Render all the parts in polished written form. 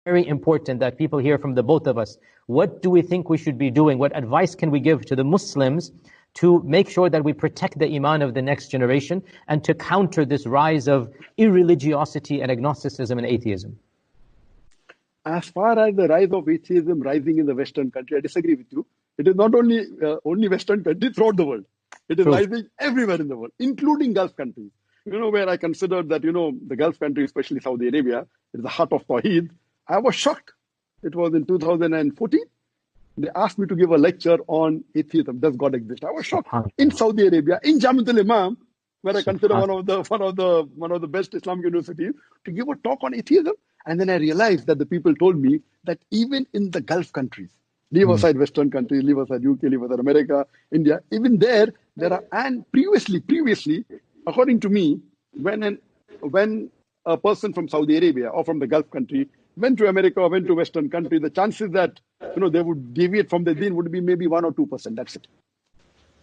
very important that people hear from the both of us. What do we think we should be doing? What advice can we give to the Muslims to make sure that we protect the iman of the next generation and to counter this rise of irreligiosity and agnosticism and atheism? As far as the rise of atheism rising in the Western country, I disagree with you. It is not only Western countries, throughout the world. It is rising everywhere in the world, including Gulf countries. Where I consider that, the Gulf countries, especially Saudi Arabia, is the heart of Tawheed. I was shocked. It was in 2014. They asked me to give a lecture on atheism. Does God exist? I was shocked. In Saudi Arabia, in Jamiatul Imam, where I consider one of the best Islamic universities, to give a talk on atheism. And then I realized that the people told me that even in the Gulf countries, leave aside Western countries, leave aside UK, leave aside America, India, even there are, and previously, according to me, when a person from Saudi Arabia or from the Gulf country went to America or went to Western country, the chances that they would deviate from the deen would be maybe 1 or 2%. That's it.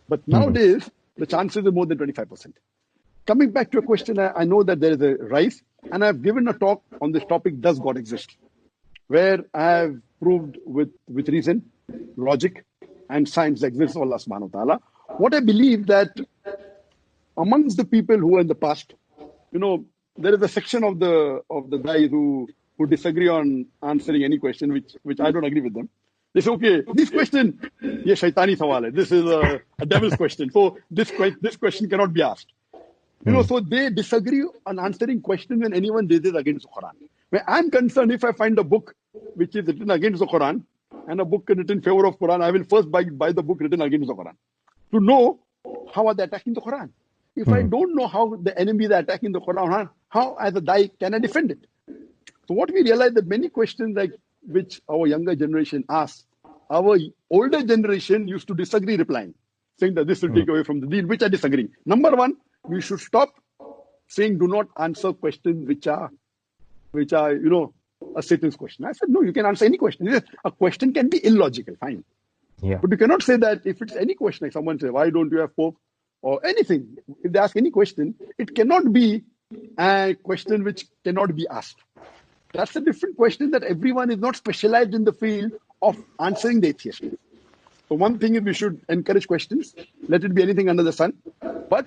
But nowadays, the chances are more than 25%. Coming back to your question, I know that there is a rise, and I've given a talk on this topic, does God exist? Where I have proved with reason, logic, and science the existence of Allah subhanahu wa ta'ala. What I believe that amongst the people who are in the past, there is a section of the guys who disagree on answering any question, which I don't agree with them. They say, okay, this question, ye shaitani sawal hai. This is a devil's question. So this question cannot be asked. So they disagree on answering questions when anyone raises against the Quran. When I'm concerned, if I find a book which is written against the Quran and a book written in favor of Quran, I will first buy the book written against the Quran to know how are they attacking the Quran. If I don't know how the enemies are attacking the Quran, how as a Dai can I defend it? So what we realize that many questions like which our younger generation asks, our older generation used to disagree replying, saying that this will take away from the deen, which I disagree. Number one, we should stop saying do not answer questions which are a Satan's question. I said, no, you can answer any question. A question can be illogical, fine. Yeah. But you cannot say that if it's any question, like someone says, why don't you have Pope? Or anything. If they ask any question, it cannot be a question which cannot be asked. That's a different question that everyone is not specialized in the field of answering the atheist. So one thing is we should encourage questions. Let it be anything under the sun. But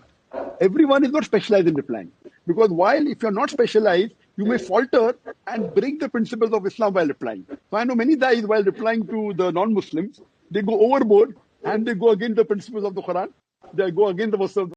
everyone is not specialized in replying. Because while if you're not specialized, you may falter and break the principles of Islam while replying. So I know many guys while replying to the non-Muslims, they go overboard and they go against the principles of the Quran. They go against the verse of